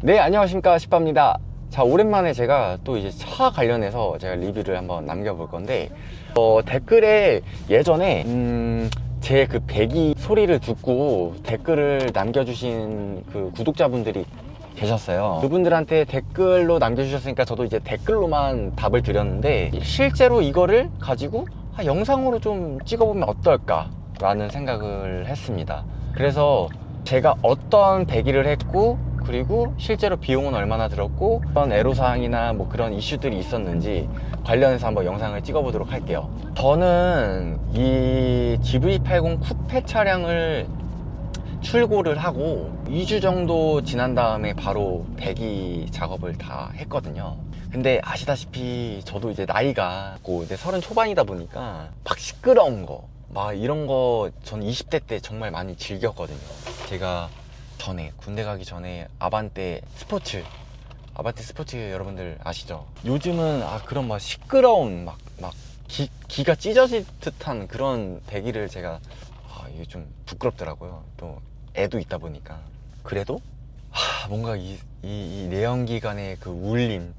네, 안녕하십니까, 십바입니다. 자, 오랜만에 제가 또 이제 차 관련해서 제가 리뷰를 한번 남겨볼 건데, 댓글에 예전에 제 그 배기 소리를 듣고 댓글을 남겨주신 그 구독자분들이 계셨어요. 그분들한테 댓글로 남겨주셨으니까 저도 이제 댓글로만 답을 드렸는데, 실제로 이거를 가지고 영상으로 좀 찍어보면 어떨까 라는 생각을 했습니다. 그래서 제가 어떤 배기를 했고, 그리고 실제로 비용은 얼마나 들었고, 어떤 애로사항이나 뭐 그런 이슈들이 있었는지 관련해서 한번 영상을 찍어보도록 할게요. 저는 이 GV80 쿠페 차량을 출고를 하고 2주 정도 지난 다음에 바로 배기 작업을 다 했거든요. 근데 아시다시피 저도 이제 나이가 이제 30 초반이다 보니까 막 시끄러운 거, 막 이런 거 전 20대 때 정말 많이 즐겼거든요. 제가 전에 군대 가기 전에 아반떼 스포츠 여러분들 아시죠? 요즘은 그런 막 시끄러운 기가 찢어질 듯한 그런 배기를 제가 이게 좀 부끄럽더라고요. 또 애도 있다 보니까. 그래도 뭔가 이 내연기관의 그 울림,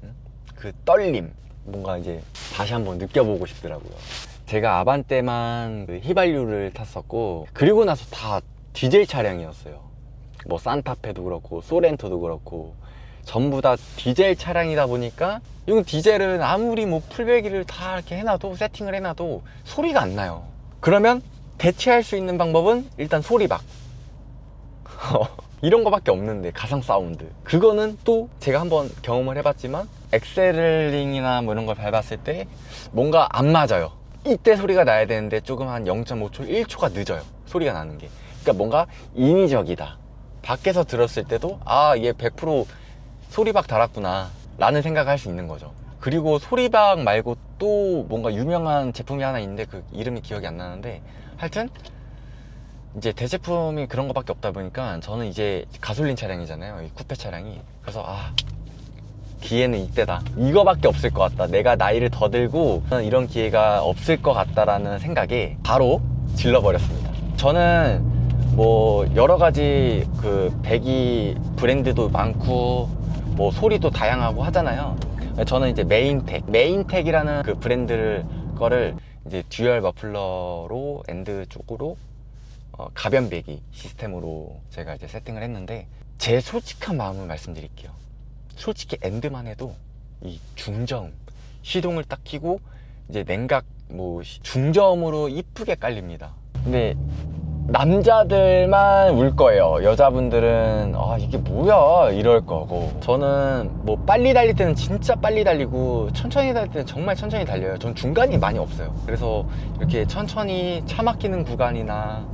그 떨림, 뭔가 이제 다시 한번 느껴보고 싶더라고요. 제가 아반떼만 그 휘발유를 탔었고, 그리고 나서 다 디젤 차량이었어요. 뭐 산타페도 그렇고 소렌토도 그렇고 전부 다 디젤 차량이다 보니까, 이건 디젤은 아무리 뭐 풀배기를 다 이렇게 해놔도, 세팅을 해놔도 소리가 안 나요. 그러면 대체할 수 있는 방법은 일단 소리박 이런 거밖에 없는데, 가상 사운드, 그거는 또 제가 한번 경험을 해봤지만 엑셀링이나 뭐 이런 걸 밟았을 때 뭔가 안 맞아요. 이때 소리가 나야 되는데 조금 한 0.5초, 1초가 늦어요, 소리가 나는 게. 그러니까 뭔가 인위적이다. 밖에서 들었을 때도 얘 100% 소리박 달았구나 라는 생각을 할 수 있는 거죠. 그리고 소리박 말고 또 뭔가 유명한 제품이 하나 있는데 그 이름이 기억이 안 나는데, 하여튼 이제 대제품이 그런 거밖에 없다 보니까 저는 이제 가솔린 차량이잖아요, 이 쿠페 차량이. 그래서 기회는 이때다, 이거밖에 없을 것 같다, 내가 나이를 더 들고 이런 기회가 없을 것 같다라는 생각에 바로 질러버렸습니다. 저는 뭐 여러 가지 그 배기 브랜드도 많고 뭐 소리도 다양하고 하잖아요. 저는 이제 메인텍이라는 그 거를 이제 듀얼 머플러로 엔드 쪽으로 가변 배기 시스템으로 제가 이제 세팅을 했는데, 제 솔직한 마음을 말씀드릴게요. 솔직히 엔드만 해도 이 중저음, 시동을 딱 켜고 이제 냉각 뭐 중저음으로 이쁘게 깔립니다. 근데 남자들만 울 거예요. 여자분들은 이게 뭐야 이럴 거고, 저는 뭐 빨리 달릴 때는 진짜 빨리 달리고 천천히 달릴 때는 정말 천천히 달려요. 전 중간이 많이 없어요. 그래서 이렇게 천천히 차 막히는 구간이나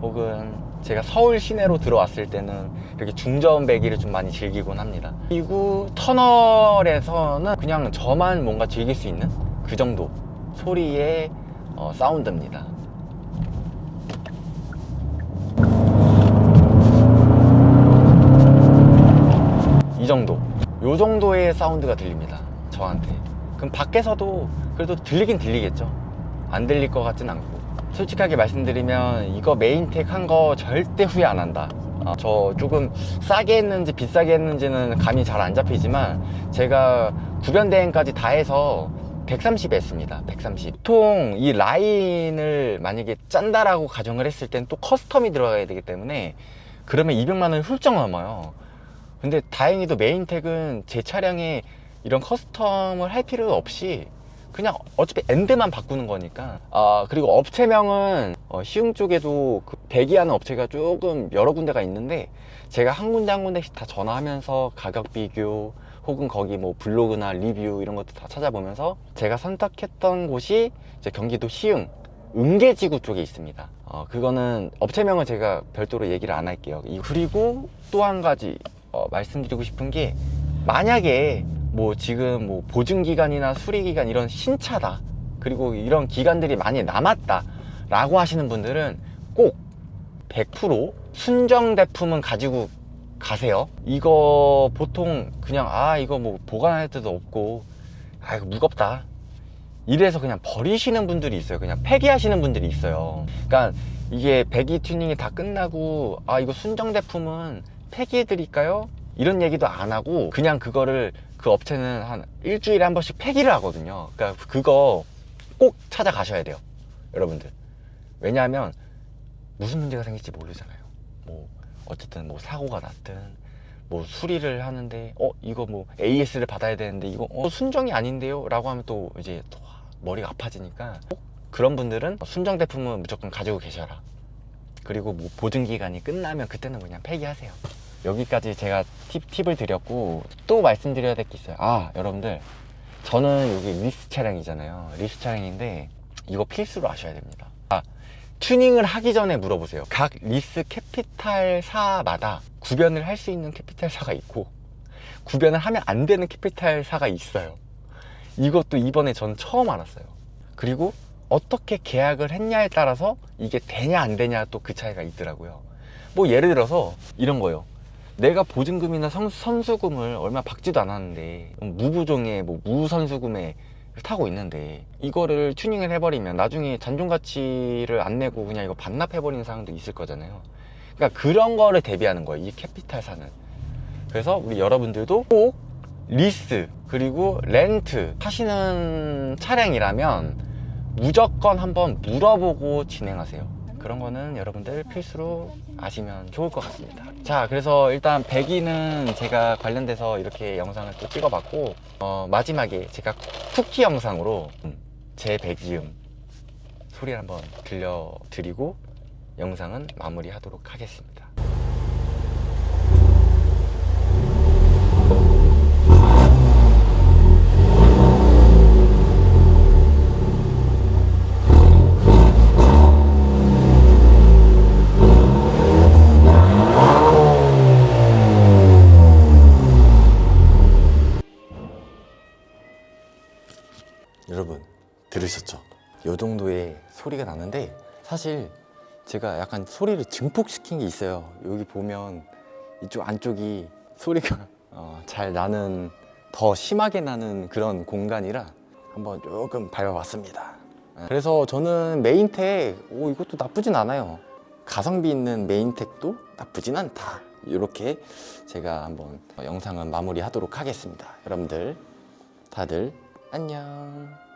혹은 제가 서울 시내로 들어왔을 때는 이렇게 중저음 배기를 좀 많이 즐기곤 합니다. 그리고 터널에서는 그냥 저만 뭔가 즐길 수 있는 그 정도 소리의 사운드입니다. 요 정도의 사운드가 들립니다, 저한테. 그럼 밖에서도 그래도 들리긴 들리겠죠. 안 들릴 것 같진 않고. 솔직하게 말씀드리면 이거 메인텍 한 거 절대 후회 안 한다. 저 조금 싸게 했는지 비싸게 했는지는 감이 잘 안 잡히지만 제가 구변대행까지 다 해서 130에 했습니다. 130. 보통 이 라인을 만약에 짠다라고 가정을 했을 땐 또 커스텀이 들어가야 되기 때문에 그러면 200만 원 훌쩍 넘어요. 근데 다행히도 메인텍은 제 차량에 이런 커스텀을 할 필요 없이 그냥 어차피 엔드만 바꾸는 거니까. 그리고 업체명은 시흥 쪽에도 그 배기하는 업체가 조금 여러 군데가 있는데, 제가 한 군데 한 군데씩 다 전화하면서 가격 비교 혹은 거기 뭐 블로그나 리뷰 이런 것도 다 찾아보면서 제가 선택했던 곳이 이제 경기도 시흥 은계지구 쪽에 있습니다. 그거는 업체명은 제가 별도로 얘기를 안 할게요. 그리고 또 한 가지 말씀드리고 싶은 게, 만약에 뭐 지금 뭐 보증기간이나 수리기간 이런 신차다, 그리고 이런 기간들이 많이 남았다 라고 하시는 분들은 꼭 100% 순정대품은 가지고 가세요. 이거 보통 그냥 이거 뭐 보관할 데도 없고 이거 무겁다 이래서 그냥 버리시는 분들이 있어요. 그냥 폐기하시는 분들이 있어요. 그러니까 이게 배기 튜닝이 다 끝나고 이거 순정대품은 폐기해 드릴까요? 이런 얘기도 안 하고 그냥 그거를 그 업체는 한 일주일에 한 번씩 폐기를 하거든요. 그러니까 그거 꼭 찾아가셔야 돼요, 여러분들. 왜냐하면 무슨 문제가 생길지 모르잖아요. 뭐 어쨌든 뭐 사고가 났든 뭐 수리를 하는데 이거 뭐 AS를 받아야 되는데 이거 순정이 아닌데요? 라고 하면 또 이제 또 머리가 아파지니까 꼭 그런 분들은 순정 제품은 무조건 가지고 계셔라. 그리고 뭐 보증 기간이 끝나면 그때는 그냥 폐기하세요. 여기까지 제가 팁을 드렸고, 또 말씀드려야 될 게 있어요. 여러분들, 저는 여기 리스 차량이잖아요. 리스 차량인데 이거 필수로 아셔야 됩니다. 튜닝을 하기 전에 물어보세요. 각 리스 캐피탈사마다 구변을 할 수 있는 캐피탈사가 있고 구변을 하면 안 되는 캐피탈사가 있어요. 이것도 이번에 전 처음 알았어요. 그리고 어떻게 계약을 했냐에 따라서 이게 되냐 안 되냐 또 그 차이가 있더라고요. 뭐 예를 들어서 이런 거요. 내가 보증금이나 선수금을 얼마 받지도 않았는데 무부종에 뭐 무선수금에 타고 있는데 이거를 튜닝을 해버리면 나중에 잔존가치를 안 내고 그냥 이거 반납해버리는 상황도 있을 거잖아요. 그러니까 그런 거를 대비하는 거예요, 이 캐피탈사는. 그래서 우리 여러분들도 꼭 리스 그리고 렌트 하시는 차량이라면 무조건 한번 물어보고 진행하세요. 그런 거는 여러분들 필수로 아시면 좋을 것 같습니다. 자, 그래서 일단 배기는 제가 관련돼서 이렇게 영상을 또 찍어봤고, 마지막에 제가 쿠키 영상으로 제 배기음 소리를 한번 들려드리고 영상은 마무리하도록 하겠습니다. 여러분 들으셨죠? 이 정도의 소리가 나는데 사실 제가 약간 소리를 증폭시킨 게 있어요. 여기 보면 이쪽 안쪽이 소리가 잘 나는, 더 심하게 나는 그런 공간이라 한번 조금 밟아봤습니다. 그래서 저는 메인텍 이것도 나쁘진 않아요. 가성비 있는 메인텍도 나쁘진 않다. 이렇게 제가 한번 영상은 마무리하도록 하겠습니다. 여러분들 다들 안녕.